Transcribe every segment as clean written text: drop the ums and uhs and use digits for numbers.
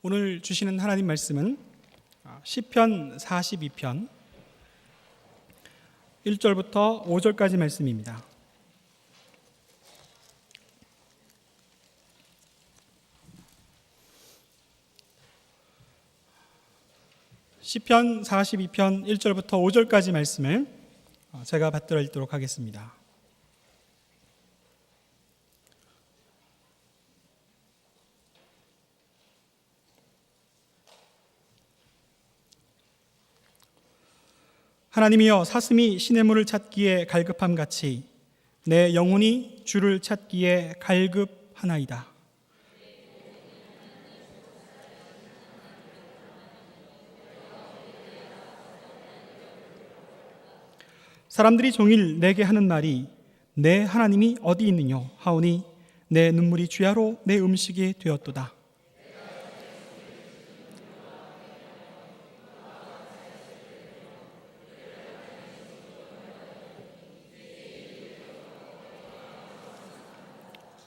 오늘 주시는 하나님 말씀은 시편 42편 1절부터 5절까지 말씀입니다. 시편 42편 1절부터 5절까지 말씀을 제가 받들어 읽도록 하겠습니다. 하나님이여, 사슴이 시냇물을 찾기에 갈급함같이 내 영혼이 주를 찾기에 갈급하나이다. 사람들이 종일 내게 하는 말이 내 하나님이 어디 있느냐 하오니 내 눈물이 주야로 내 음식이 되었도다.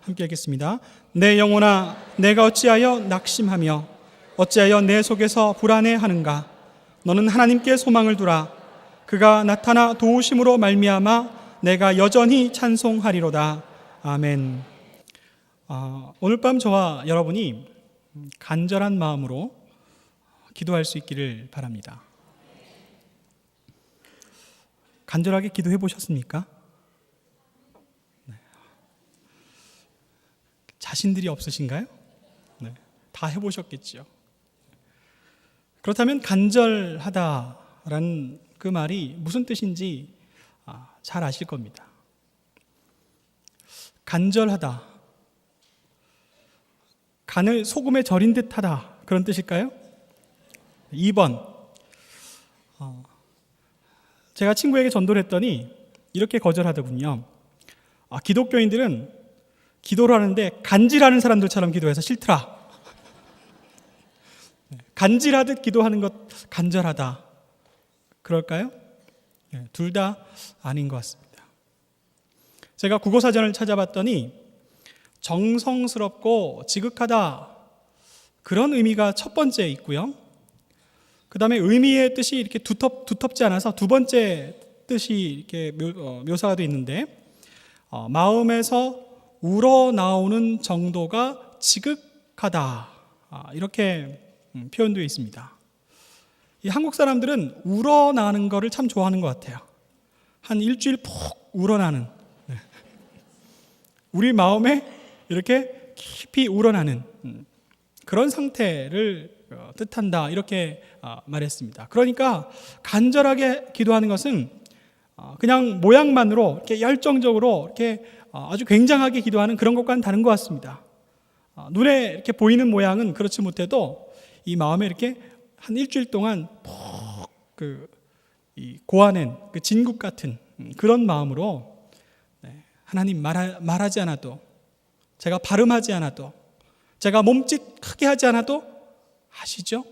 함께 읽겠습니다. 내 영혼아, 내가 어찌하여 낙심하며 어찌하여 내 속에서 불안해하는가? 너는 하나님께 소망을 두라. 그가 나타나 도우심으로 말미암아 내가 여전히 찬송하리로다. 아멘. 오늘 밤 저와 여러분이 간절한 마음으로 기도할 수 있기를 바랍니다. 간절하게 기도해 보셨습니까? 자신들이 없으신가요? 네, 다 해보셨겠죠. 그렇다면 간절하다라는 그 말이 무슨 뜻인지 잘 아실 겁니다. 간절하다, 간을 소금에 절인 듯하다, 그런 뜻일까요? 2번, 제가 친구에게 전도를 했더니 이렇게 거절하더군요. 기독교인들은 기도를 하는데 간질하는 사람들처럼 기도해서 싫더라. 간질하듯 기도하는 것 간절하다. 그럴까요? 둘 다 아닌 것 같습니다. 제가 국어사전을 찾아봤더니 정성스럽고 지극하다, 그런 의미가 첫 번째 있고요. 그 다음에 의미의 뜻이 이렇게 두텁지 않아서 두 번째 뜻이 이렇게 묘사가 되어 있는데, 마음에서 우러나오는 정도가 지극하다, 이렇게 표현되어 있습니다. 이 한국 사람들은 우러나는 거를 참 좋아하는 것 같아요. 한 일주일 푹 우러나는, 우리 마음에 이렇게 깊이 우러나는 그런 상태를 뜻한다, 이렇게 말했습니다. 그러니까 간절하게 기도하는 것은 그냥 모양만으로 이렇게 열정적으로 이렇게 아주 굉장하게 기도하는 그런 것과는 다른 것 같습니다. 눈에 이렇게 보이는 모양은 그렇지 못해도 이 마음에 이렇게 한 일주일 동안 고아낸 그 진국 같은 그런 마음으로, 하나님 말하지 않아도, 제가 발음하지 않아도, 제가 몸짓 크게 하지 않아도 아시죠?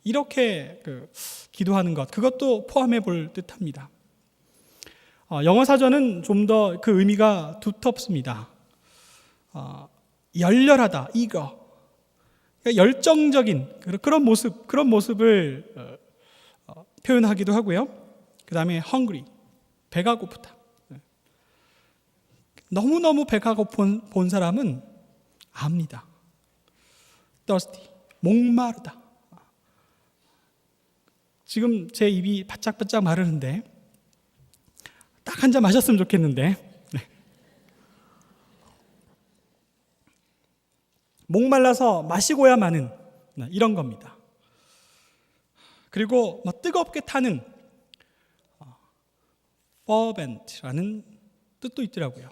이렇게 기도하는 것, 그것도 포함해 볼 듯합니다. 영어 사전은 좀 더 그 의미가 두텁습니다. 열렬하다, 이거, 그러니까 열정적인 그런 모습을 표현하기도 하고요. 그 다음에 hungry, 배가 고프다. 너무너무 배가 고픈 사람은 압니다. thirsty, 목마르다. 지금 제 입이 바짝바짝 마르는데 딱 한 잔 마셨으면 좋겠는데, 목말라서 마시고야 마는 이런 겁니다. 그리고 뜨겁게 타는 fervent라는 뜻도 있더라고요.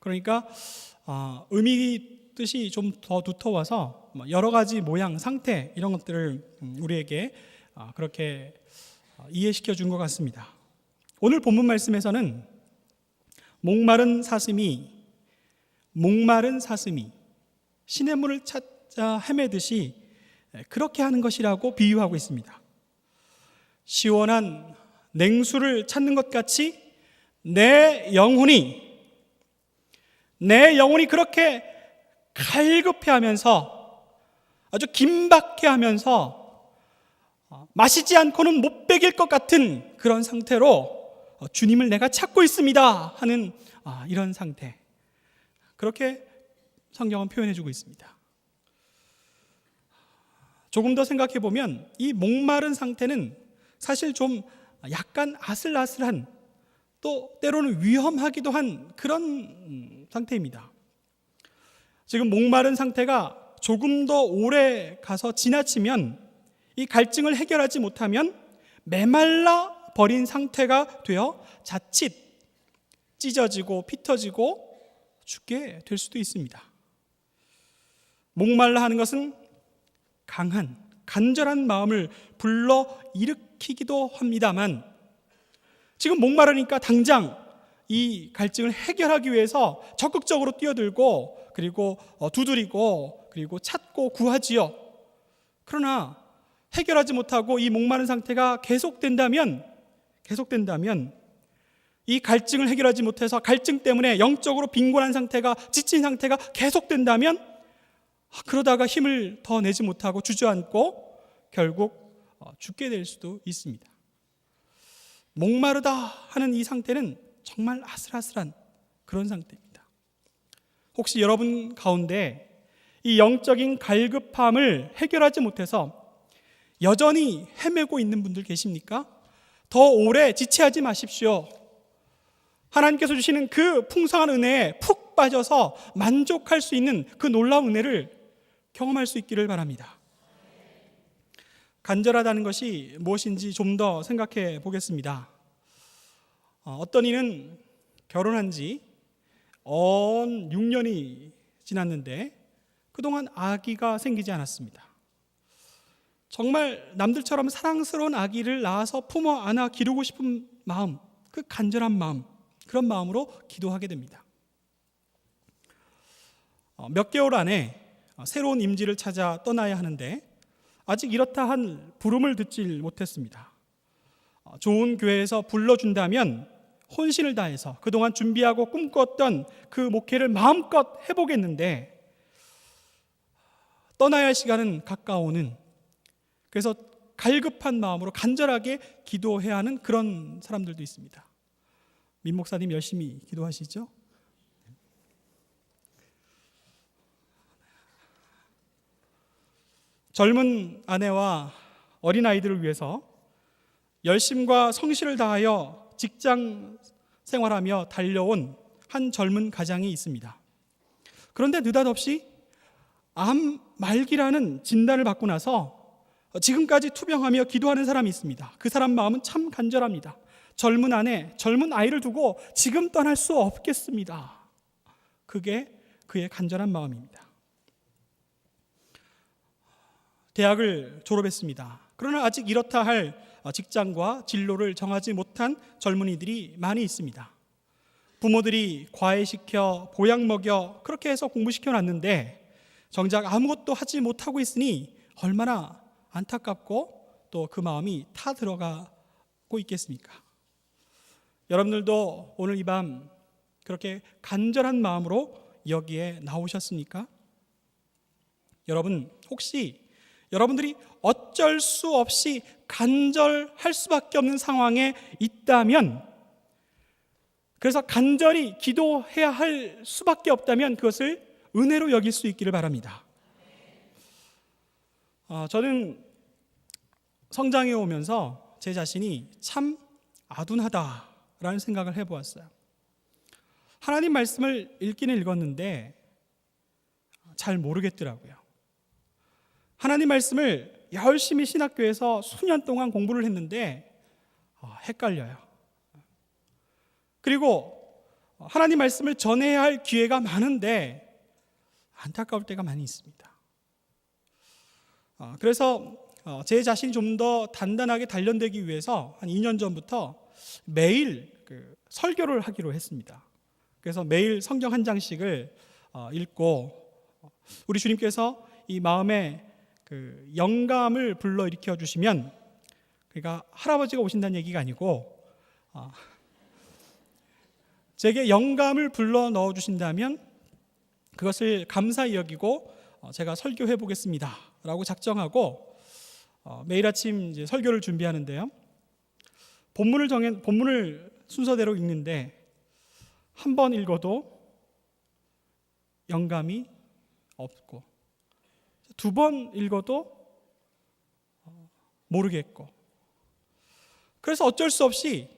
그러니까 의미 뜻이 좀 더 두터워서 여러 가지 모양, 상태, 이런 것들을 우리에게 그렇게 이해시켜 준 것 같습니다. 오늘 본문 말씀에서는 목마른 사슴이 시냇물을 찾아 헤매듯이 그렇게 하는 것이라고 비유하고 있습니다. 시원한 냉수를 찾는 것 같이 내 영혼이 그렇게 갈급해하면서 아주 긴박해하면서 마시지 않고는 못 베길 것 같은 그런 상태로 주님을 내가 찾고 있습니다 하는 이런 상태, 그렇게 성경은 표현해주고 있습니다. 조금 더 생각해 보면 이 목마른 상태는 사실 좀 약간 아슬아슬한, 또 때로는 위험하기도 한 그런 상태입니다. 지금 목마른 상태가 조금 더 오래 가서 지나치면, 이 갈증을 해결하지 못하면 메말라 버린 상태가 되어 자칫 찢어지고 피터지고 죽게 될 수도 있습니다. 목말라 하는 것은 강한, 간절한 마음을 불러 일으키기도 합니다만, 지금 목마르니까 당장 이 갈증을 해결하기 위해서 적극적으로 뛰어들고, 그리고 두드리고, 그리고 찾고 구하지요. 그러나 해결하지 못하고 이 목마른 상태가 계속된다면 이 갈증을 해결하지 못해서 갈증 때문에 영적으로 빈곤한 상태가, 지친 상태가 계속된다면, 그러다가 힘을 더 내지 못하고 주저앉고 결국 죽게 될 수도 있습니다. 목마르다 하는 이 상태는 정말 아슬아슬한 그런 상태입니다. 혹시 여러분 가운데 이 영적인 갈급함을 해결하지 못해서 여전히 헤매고 있는 분들 계십니까? 더 오래 지체하지 마십시오. 하나님께서 주시는 그 풍성한 은혜에 푹 빠져서 만족할 수 있는 그 놀라운 은혜를 경험할 수 있기를 바랍니다. 간절하다는 것이 무엇인지 좀 더 생각해 보겠습니다. 어떤 이는 결혼한 지 6년이 지났는데 그동안 아기가 생기지 않았습니다. 정말 남들처럼 사랑스러운 아기를 낳아서 품어 안아 기르고 싶은 마음, 그 간절한 마음, 그런 마음으로 기도하게 됩니다. 몇 개월 안에 새로운 임지를 찾아 떠나야 하는데 아직 이렇다 한 부름을 듣지 못했습니다. 좋은 교회에서 불러준다면 혼신을 다해서 그동안 준비하고 꿈꿨던 그 목회를 마음껏 해보겠는데 떠나야 할 시간은 가까워오는, 그래서 갈급한 마음으로 간절하게 기도해야 하는 그런 사람들도 있습니다. 민 목사님 열심히 기도하시죠? 젊은 아내와 어린아이들을 위해서 열심과 성실을 다하여 직장 생활하며 달려온 한 젊은 가장이 있습니다. 그런데 느닷없이 암 말기라는 진단을 받고 나서 지금까지 투병하며 기도하는 사람이 있습니다. 그 사람 마음은 참 간절합니다. 젊은 아내, 젊은 아이를 두고 지금 떠날 수 없겠습니다. 그게 그의 간절한 마음입니다. 대학을 졸업했습니다. 그러나 아직 이렇다 할 직장과 진로를 정하지 못한 젊은이들이 많이 있습니다. 부모들이 과외시켜 보약 먹여 그렇게 해서 공부시켜놨는데 정작 아무것도 하지 못하고 있으니 얼마나 안타깝고 또 그 마음이 타 들어가고 있겠습니까? 여러분들도 오늘 이 밤 그렇게 간절한 마음으로 여기에 나오셨습니까? 여러분, 혹시 여러분들이 어쩔 수 없이 간절할 수밖에 없는 상황에 있다면, 그래서 간절히 기도해야 할 수밖에 없다면 그것을 은혜로 여길 수 있기를 바랍니다. 저는 성장해 오면서 제 자신이 참 아둔하다라는 생각을 해보았어요. 하나님 말씀을 읽기는 읽었는데 잘 모르겠더라고요. 하나님 말씀을 열심히 신학교에서 수년 동안 공부를 했는데 헷갈려요. 그리고 하나님 말씀을 전해야 할 기회가 많은데 안타까울 때가 많이 있습니다. 그래서 제 자신이 좀 더 단단하게 단련되기 위해서 한 2년 전부터 매일 설교를 하기로 했습니다. 그래서 매일 성경 한 장씩을 읽고, 우리 주님께서 이 마음에 영감을 불러일으켜 주시면, 그러니까 할아버지가 오신다는 얘기가 아니고 제게 영감을 불러 넣어 주신다면 그것을 감사히 여기고 제가 설교해 보겠습니다 라고 작정하고 매일 아침 이제 설교를 준비하는데요. 본문을 순서대로 읽는데 한 번 읽어도 영감이 없고, 두 번 읽어도 모르겠고, 그래서 어쩔 수 없이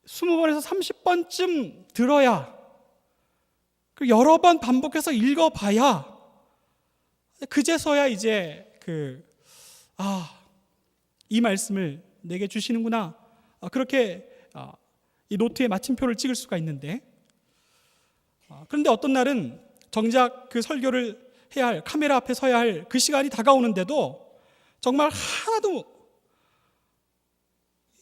20번에서 30번쯤 들어야, 여러 번 반복해서 읽어봐야 그제서야 이제 이 말씀을 내게 주시는구나, 그렇게 이 노트에 마침표를 찍을 수가 있는데, 그런데 어떤 날은 정작 그 설교를 해야 할, 카메라 앞에 서야 할 그 시간이 다가오는데도 정말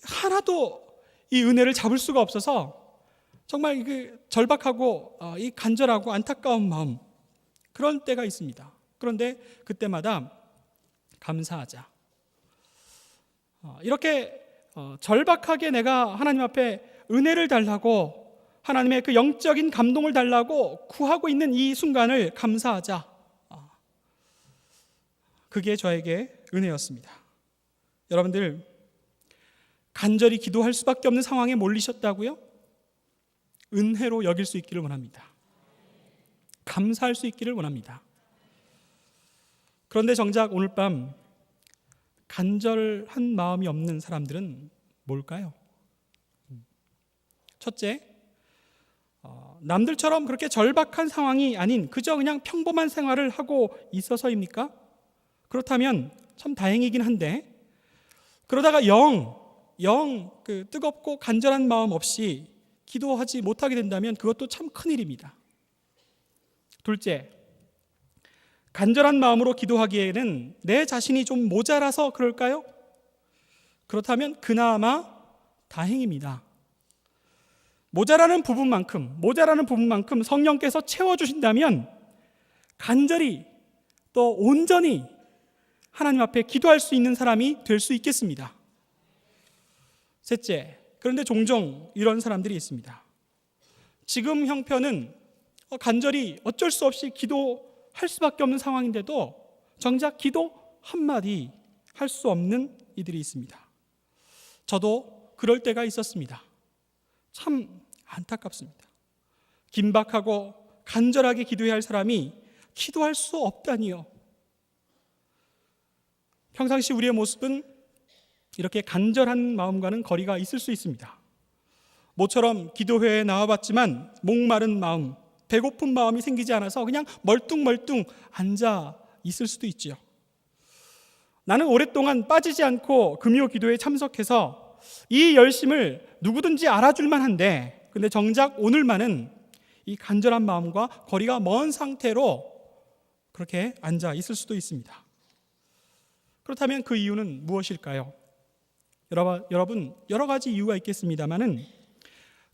하나도 이 은혜를 잡을 수가 없어서 정말 절박하고 이 간절하고 안타까운 마음, 그런 때가 있습니다. 그런데 그때마다 감사하자, 이렇게 절박하게 내가 하나님 앞에 은혜를 달라고, 하나님의 그 영적인 감동을 달라고 구하고 있는 이 순간을 감사하자, 그게 저에게 은혜였습니다. 여러분들, 간절히 기도할 수밖에 없는 상황에 몰리셨다고요? 은혜로 여길 수 있기를 원합니다. 감사할 수 있기를 원합니다. 그런데 정작 오늘 밤 간절한 마음이 없는 사람들은 뭘까요? 첫째, 남들처럼 그렇게 절박한 상황이 아닌 그저 그냥 평범한 생활을 하고 있어서입니까? 그렇다면 참 다행이긴 한데, 그러다가 그 뜨겁고 간절한 마음 없이 기도하지 못하게 된다면 그것도 참 큰일입니다. 둘째, 간절한 마음으로 기도하기에는 내 자신이 좀 모자라서 그럴까요? 그렇다면 그나마 다행입니다. 모자라는 부분만큼 성령께서 채워주신다면 간절히 또 온전히 하나님 앞에 기도할 수 있는 사람이 될 수 있겠습니다. 셋째, 그런데 종종 이런 사람들이 있습니다. 지금 형편은 간절히 어쩔 수 없이 기도할 수밖에 없는 상황인데도 정작 기도 한마디 할 수 없는 이들이 있습니다. 저도 그럴 때가 있었습니다. 참 안타깝습니다. 긴박하고 간절하게 기도해야 할 사람이 기도할 수 없다니요. 평상시 우리의 모습은 이렇게 간절한 마음과는 거리가 있을 수 있습니다. 모처럼 기도회에 나와봤지만 목마른 마음, 배고픈 마음이 생기지 않아서 그냥 멀뚱멀뚱 앉아 있을 수도 있지요. 나는 오랫동안 빠지지 않고 금요 기도에 참석해서 이 열심을 누구든지 알아줄 만한데, 근데 정작 오늘만은 이 간절한 마음과 거리가 먼 상태로 그렇게 앉아 있을 수도 있습니다. 그렇다면 그 이유는 무엇일까요? 여러분, 여러 가지 이유가 있겠습니다만은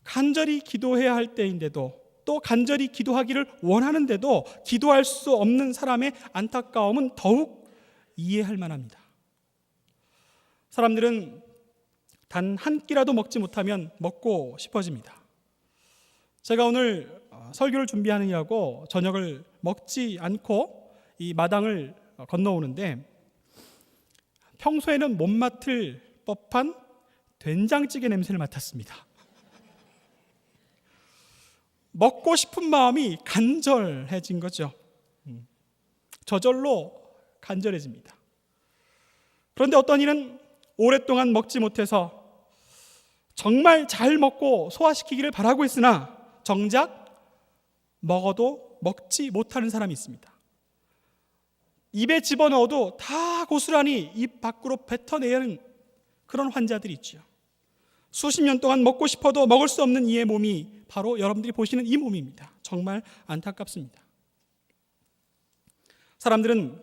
간절히 기도해야 할 때인데도, 또 간절히 기도하기를 원하는데도 기도할 수 없는 사람의 안타까움은 더욱 이해할 만합니다. 사람들은 단 한 끼라도 먹지 못하면 먹고 싶어집니다. 제가 오늘 설교를 준비하느냐고 저녁을 먹지 않고 이 마당을 건너오는데, 평소에는 못 맡을 법한 된장찌개 냄새를 맡았습니다. 먹고 싶은 마음이 간절해진 거죠. 저절로 간절해집니다. 그런데 어떤 이는 오랫동안 먹지 못해서 정말 잘 먹고 소화시키기를 바라고 있으나 정작 먹어도 먹지 못하는 사람이 있습니다. 입에 집어넣어도 다 고스란히 입 밖으로 뱉어내는 그런 환자들이 있죠. 수십 년 동안 먹고 싶어도 먹을 수 없는 이의 몸이 바로 여러분들이 보시는 이 몸입니다. 정말 안타깝습니다. 사람들은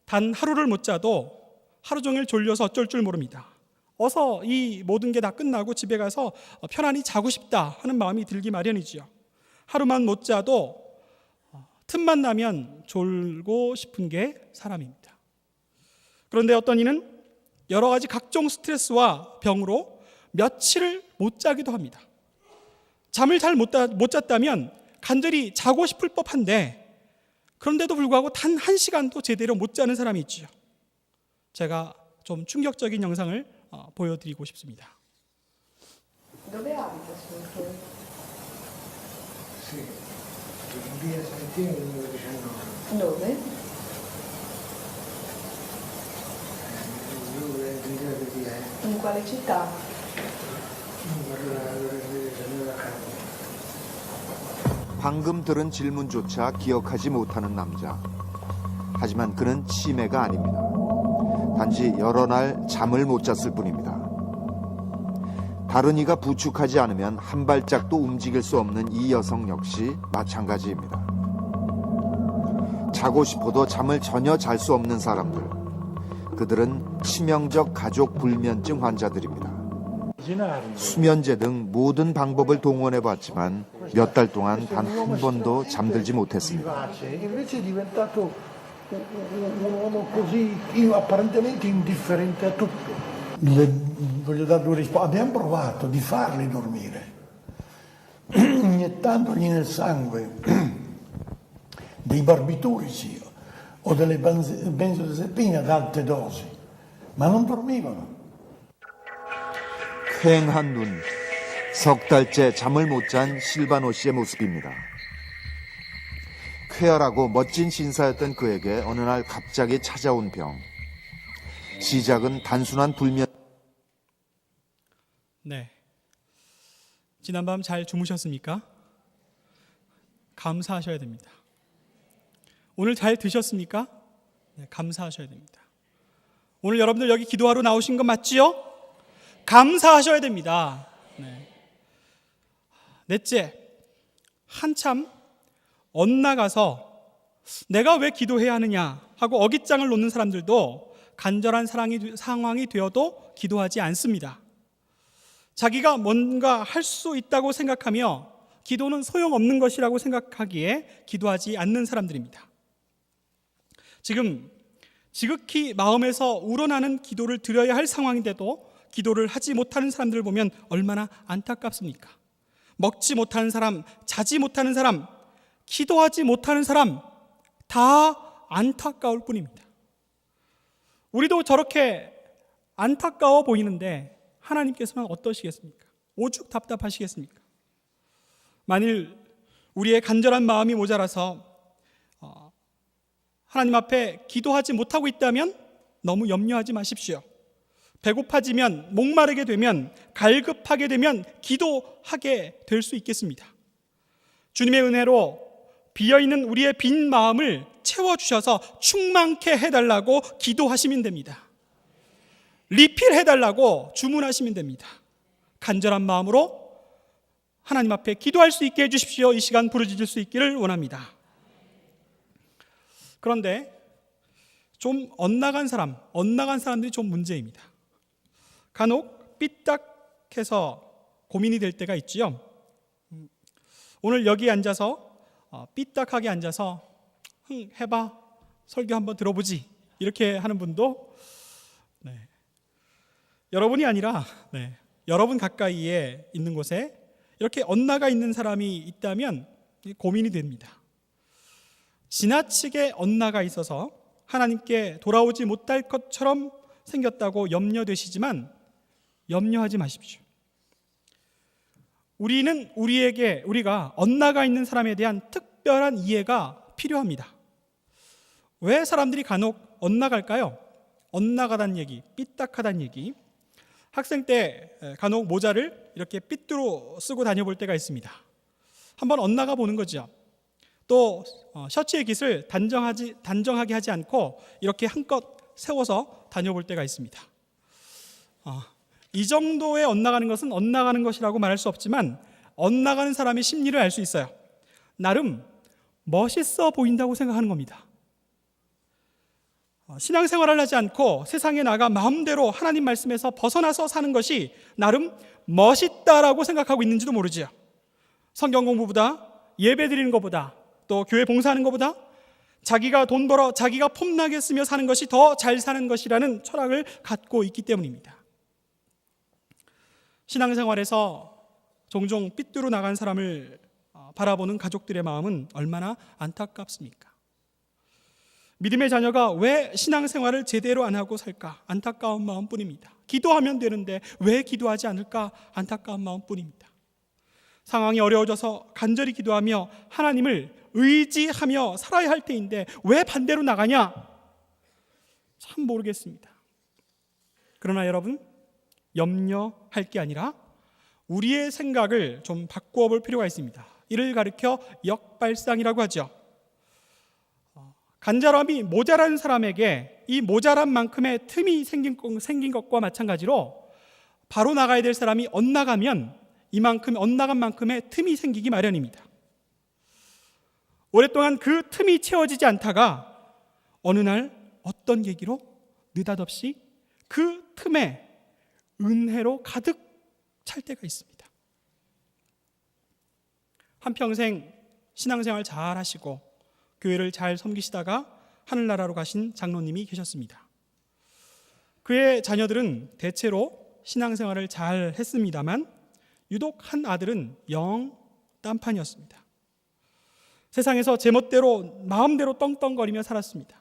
단 하루를 못 자도 하루 종일 졸려서 어쩔 줄 모릅니다. 어서 이 모든 게 다 끝나고 집에 가서 편안히 자고 싶다 하는 마음이 들기 마련이지요. 하루만 못 자도 틈만 나면 졸고 싶은 게 사람입니다. 그런데 어떤 이는 여러 가지 각종 스트레스와 병으로 며칠을 못 자기도 합니다. 잠을 잘 못 잤다면 간절히 자고 싶을 법한데 그런데도 불구하고 단 1시간도 제대로 못 자는 사람이 있죠. 제가 좀 충격적인 영상을 보여드리고 싶습니다. Dove abita suo figlio? Sì, in via Santino numero 19. Dove? Dove di via In quale città? Guarda Carlo. 방금 들은 질문조차 기억하지 못하는 남자. 하지만 그는 치매가 아닙니다. 단지 여러 날 잠을 못 잤을 뿐입니다. 다른 이가 부축하지 않으면 한 발짝도 움직일 수 없는 이 여성 역시 마찬가지입니다. 자고 싶어도 잠을 전혀 잘 수 없는 사람들. 그들은 치명적 가족 불면증 환자들입니다. 수면제 등 모든 방법을 동원해 봤지만 몇 달 동안 단 한 번도 잠들지 못했습니다. Invece è diventato un uomo così apparentemente indifferente a tutto. Voglio dare due risposte. Abbiamo provato di farli dormire, iniettandogli nel sangue dei barbiturici o delle benzodiazepine ad alte dosi, ma non dormivano. 쾌행한 눈, 석 달째 잠을 못 잔 실바노 씨의 모습입니다. 쾌활하고 멋진 신사였던 그에게 어느 날 갑자기 찾아온 병. 시작은 단순한 불면. 네. 지난밤 잘 주무셨습니까? 감사하셔야 됩니다. 오늘 잘 드셨습니까? 네, 감사하셔야 됩니다. 오늘 여러분들 여기 기도하러 나오신 거 맞지요? 감사하셔야 됩니다. 네. 넷째, 한참 엇나가서 내가 왜 기도해야 하느냐 하고 어깃장을 놓는 사람들도 간절한 상황이 되어도 기도하지 않습니다. 자기가 뭔가 할 수 있다고 생각하며 기도는 소용없는 것이라고 생각하기에 기도하지 않는 사람들입니다. 지금 지극히 마음에서 우러나는 기도를 드려야 할 상황인데도 기도를 하지 못하는 사람들을 보면 얼마나 안타깝습니까? 먹지 못하는 사람, 자지 못하는 사람, 기도하지 못하는 사람 다 안타까울 뿐입니다. 우리도 저렇게 안타까워 보이는데 하나님께서는 어떠시겠습니까? 오죽 답답하시겠습니까? 만일 우리의 간절한 마음이 모자라서 하나님 앞에 기도하지 못하고 있다면 너무 염려하지 마십시오. 배고파지면, 목마르게 되면, 갈급하게 되면 기도하게 될 수 있겠습니다. 주님의 은혜로 비어있는 우리의 빈 마음을 채워주셔서 충만케 해달라고 기도하시면 됩니다. 리필해달라고 주문하시면 됩니다. 간절한 마음으로 하나님 앞에 기도할 수 있게 해주십시오. 이 시간 부르짖을 수 있기를 원합니다. 그런데 좀 엇나간 사람들이 좀 문제입니다. 간혹 삐딱해서 고민이 될 때가 있지요. 오늘 여기 앉아서 삐딱하게 앉아서 해봐, 설교 한번 들어보지 이렇게 하는 분도 여러분이 아니라 여러분 가까이에 있는 곳에 이렇게 엇나가 있는 사람이 있다면 고민이 됩니다. 지나치게 엇나가 있어서 하나님께 돌아오지 못할 것처럼 생겼다고 염려되시지만 염려하지 마십시오. 우리가 엇나가 있는 사람에 대한 특별한 이해가 필요합니다. 왜 사람들이 간혹 엇나갈까요? 엇나가다는 얘기, 삐딱하다는 얘기. 학생 때 간혹 모자를 이렇게 삐뚤어 쓰고 다녀볼 때가 있습니다. 한번 엇나가 보는 거죠. 또 셔츠의 깃을 단정하게 하지 않고 이렇게 한껏 세워서 다녀볼 때가 있습니다. 이 정도의 엇나가는 것은 엇나가는 것이라고 말할 수 없지만 엇나가는 사람의 심리를 알 수 있어요. 나름 멋있어 보인다고 생각하는 겁니다. 신앙생활을 하지 않고 세상에 나가 마음대로 하나님 말씀에서 벗어나서 사는 것이 나름 멋있다라고 생각하고 있는지도 모르지요. 성경 공부보다, 예배 드리는 것보다, 또 교회 봉사하는 것보다 자기가 돈 벌어 자기가 폼나게 쓰며 사는 것이 더 잘 사는 것이라는 철학을 갖고 있기 때문입니다. 신앙생활에서 종종 삐뚤어 나간 사람을 바라보는 가족들의 마음은 얼마나 안타깝습니까? 믿음의 자녀가 왜 신앙생활을 제대로 안 하고 살까? 안타까운 마음뿐입니다. 기도하면 되는데 왜 기도하지 않을까? 안타까운 마음뿐입니다. 상황이 어려워져서 간절히 기도하며 하나님을 의지하며 살아야 할 때인데 왜 반대로 나가냐? 참 모르겠습니다. 그러나 여러분, 염려할 게 아니라 우리의 생각을 좀 바꾸어 볼 필요가 있습니다. 이를 가리켜 역발상이라고 하죠. 간절함이 모자란 사람에게 이 모자란 만큼의 틈이 생긴 것과 마찬가지로 바로 나가야 될 사람이 엇나가면 이만큼 엇나간 만큼의 틈이 생기기 마련입니다. 오랫동안 그 틈이 채워지지 않다가 어느 날 어떤 계기로 느닷없이 그 틈에 은혜로 가득 찰 때가 있습니다. 한평생 신앙생활 잘 하시고 교회를 잘 섬기시다가 하늘나라로 가신 장로님이 계셨습니다. 그의 자녀들은 대체로 신앙생활을 잘 했습니다만 유독 한 아들은 영 딴판이었습니다. 세상에서 제멋대로 마음대로 떵떵거리며 살았습니다.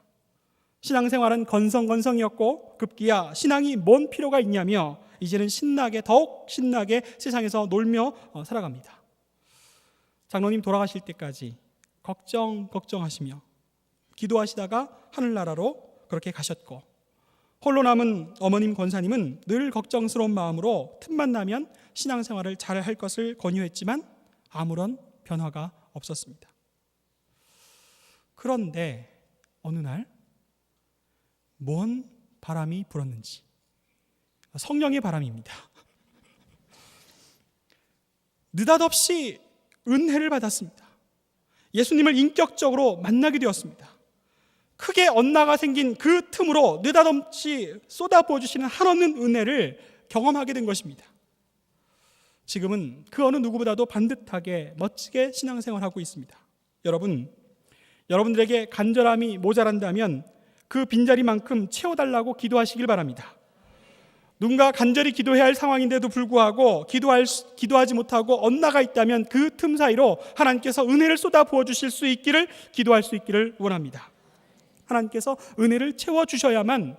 신앙생활은 건성건성이었고 급기야 신앙이 뭔 필요가 있냐며 이제는 더욱 신나게 세상에서 놀며 살아갑니다. 장로님 돌아가실 때까지 걱정하시며 기도하시다가 하늘나라로 그렇게 가셨고 홀로 남은 어머님 권사님은 늘 걱정스러운 마음으로 틈만 나면 신앙생활을 잘 할 것을 권유했지만 아무런 변화가 없었습니다. 그런데 어느 날 뭔 바람이 불었는지, 성령의 바람입니다. 느닷없이 은혜를 받았습니다. 예수님을 인격적으로 만나게 되었습니다. 크게 엇나가 생긴 그 틈으로 느닷없이 쏟아부어 주시는 한없는 은혜를 경험하게 된 것입니다. 지금은 그 어느 누구보다도 반듯하게 멋지게 신앙생활하고 있습니다. 여러분들에게 간절함이 모자란다면 그 빈자리만큼 채워달라고 기도하시길 바랍니다. 누군가 간절히 기도해야 할 상황인데도 불구하고 기도하지 못하고 엇나가 있다면 그 틈 사이로 하나님께서 은혜를 쏟아 부어주실 수 있기를 기도할 수 있기를 원합니다. 하나님께서 은혜를 채워주셔야만,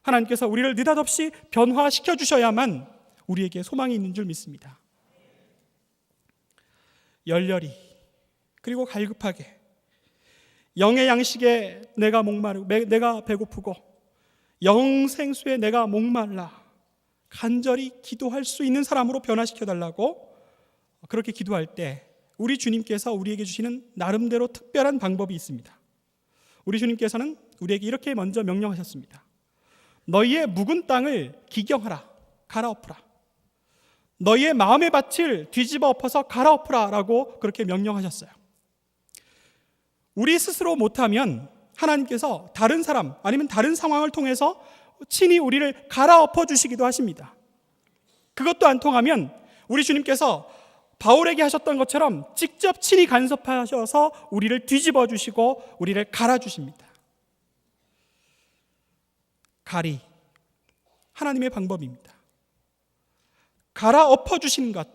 하나님께서 우리를 느닷없이 변화시켜 주셔야만 우리에게 소망이 있는 줄 믿습니다. 열렬히 그리고 갈급하게 영의 양식에 내가 배고프고 영생수에 내가 목말라 간절히 기도할 수 있는 사람으로 변화시켜달라고 그렇게 기도할 때 우리 주님께서 우리에게 주시는 나름대로 특별한 방법이 있습니다. 우리 주님께서는 우리에게 이렇게 먼저 명령하셨습니다. 너희의 묵은 땅을 기경하라, 갈아엎으라. 너희의 마음의 밭을 뒤집어 엎어서 갈아엎으라 라고 그렇게 명령하셨어요. 우리 스스로 못하면 하나님께서 다른 사람 아니면 다른 상황을 통해서 친히 우리를 갈아엎어 주시기도 하십니다. 그것도 안 통하면 우리 주님께서 바울에게 하셨던 것처럼 직접 친히 간섭하셔서 우리를 뒤집어 주시고 우리를 갈아 주십니다. 갈이 하나님의 방법입니다. 갈아엎어 주시는 것,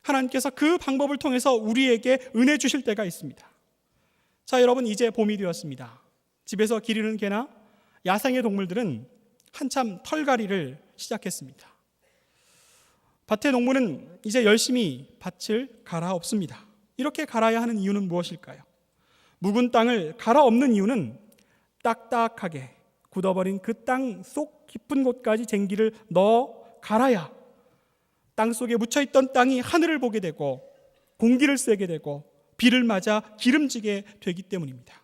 하나님께서 그 방법을 통해서 우리에게 은혜 주실 때가 있습니다. 자, 여러분, 이제 봄이 되었습니다. 집에서 기르는 개나 야생의 동물들은 한참 털갈이를 시작했습니다. 밭의 농부는 이제 열심히 밭을 갈아엎습니다. 이렇게 갈아야 하는 이유는 무엇일까요? 묵은 땅을 갈아엎는 이유는 딱딱하게 굳어버린 그 땅 속 깊은 곳까지 쟁기를 넣어 갈아야 땅 속에 묻혀있던 땅이 하늘을 보게 되고 공기를 쐬게 되고 비를 맞아 기름지게 되기 때문입니다.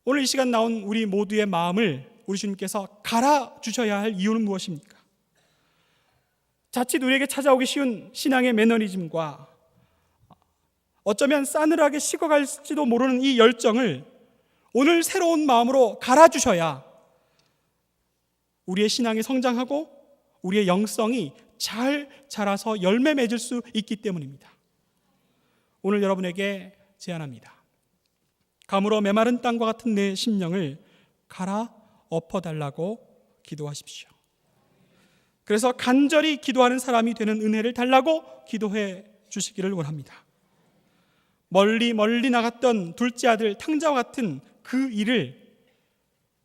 오늘 이 시간 나온 우리 모두의 마음을 우리 주님께서 갈아주셔야 할 이유는 무엇입니까? 자칫 우리에게 찾아오기 쉬운 신앙의 매너리즘과 어쩌면 싸늘하게 식어갈지도 모르는 이 열정을 오늘 새로운 마음으로 갈아주셔야 우리의 신앙이 성장하고 우리의 영성이 잘 자라서 열매 맺을 수 있기 때문입니다. 오늘 여러분에게 제안합니다. 가물어 메마른 땅과 같은 내 심령을 갈아엎어달라고 기도하십시오. 그래서 간절히 기도하는 사람이 되는 은혜를 달라고 기도해 주시기를 원합니다. 멀리 나갔던 둘째 아들 탕자와 같은 그 일을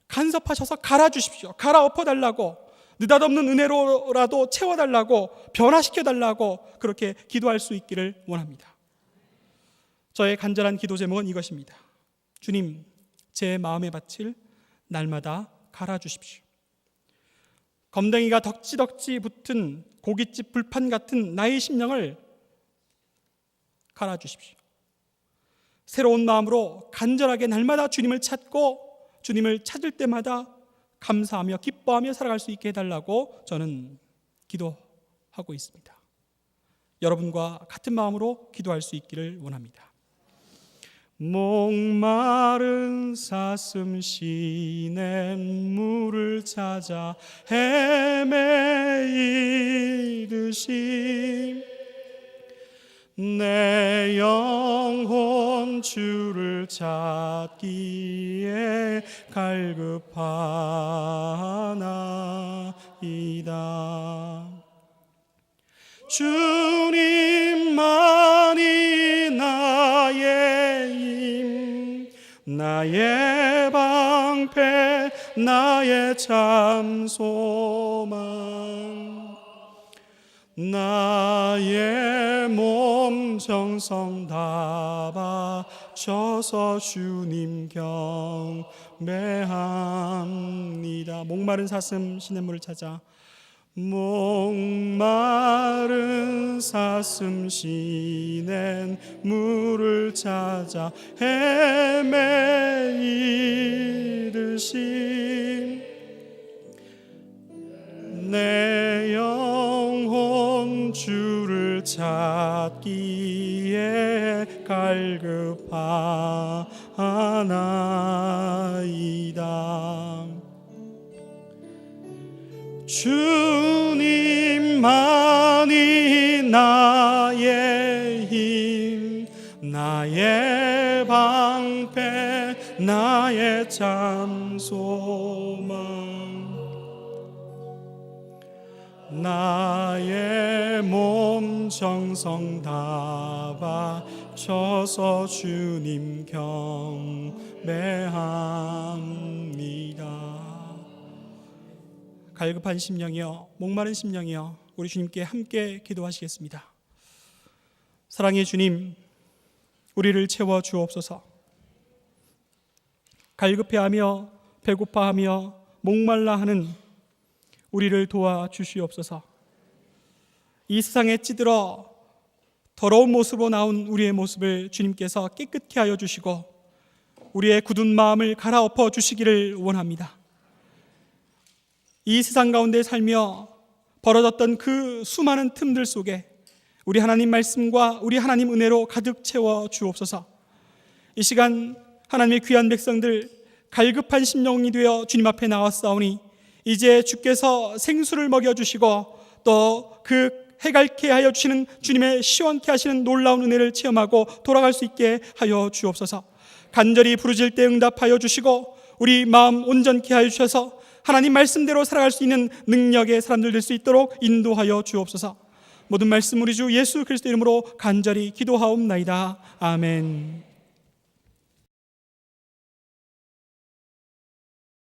간섭하셔서 갈아주십시오. 갈아엎어달라고, 느닷없는 은혜로라도 채워달라고, 변화시켜달라고 그렇게 기도할 수 있기를 원합니다. 저의 간절한 기도 제목은 이것입니다. 주님, 제 마음의 밭을 날마다 갈아주십시오. 검댕이가 덕지덕지 붙은 고깃집 불판 같은 나의 심령을 갈아주십시오. 새로운 마음으로 간절하게 날마다 주님을 찾고 주님을 찾을 때마다 감사하며 기뻐하며 살아갈 수 있게 해달라고 저는 기도하고 있습니다. 여러분과 같은 마음으로 기도할 수 있기를 원합니다. 목마른 사슴 시냇 물을 찾아 헤매이듯이 내 영혼 주를 찾기에 갈급하나이다. 주님만이 나의 힘, 나의 방패, 나의 참 소망, 나의 몸 정성 다 바쳐서 주님 경배합니다. 목마른 사슴 시냇물을 찾아, 목마른 사슴 시냇물을 찾아 헤매이듯이 내 영혼 주를 찾기에 갈급하나이다. 주님만이 나의 힘, 나의 방패, 나의 참 소망, 나의 몸 정성 다 바쳐서 주님 경배합니다. 갈급한 심령이여, 목마른 심령이여, 우리 주님께 함께 기도하시겠습니다. 사랑의 주님, 우리를 채워 주옵소서. 갈급해하며 배고파하며 목말라하는 우리를 도와주시옵소서. 이 세상에 찌들어 더러운 모습으로 나온 우리의 모습을 주님께서 깨끗게 하여 주시고 우리의 굳은 마음을 갈아엎어 주시기를 원합니다. 이 세상 가운데 살며 벌어졌던 그 수많은 틈들 속에 우리 하나님 말씀과 우리 하나님 은혜로 가득 채워 주옵소서. 이 시간 하나님의 귀한 백성들 갈급한 심령이 되어 주님 앞에 나왔사오니 이제 주께서 생수를 먹여주시고 또 그 해갈케 하여 주시는 주님의 시원케 하시는 놀라운 은혜를 체험하고 돌아갈 수 있게 하여 주옵소서. 간절히 부르짖을 때 응답하여 주시고 우리 마음 온전케 하여 주셔서 하나님 말씀대로 살아갈 수 있는 능력의 사람들 될 수 있도록 인도하여 주옵소서. 모든 말씀 우리 주 예수 그리스도 이름으로 간절히 기도하옵나이다. 아멘.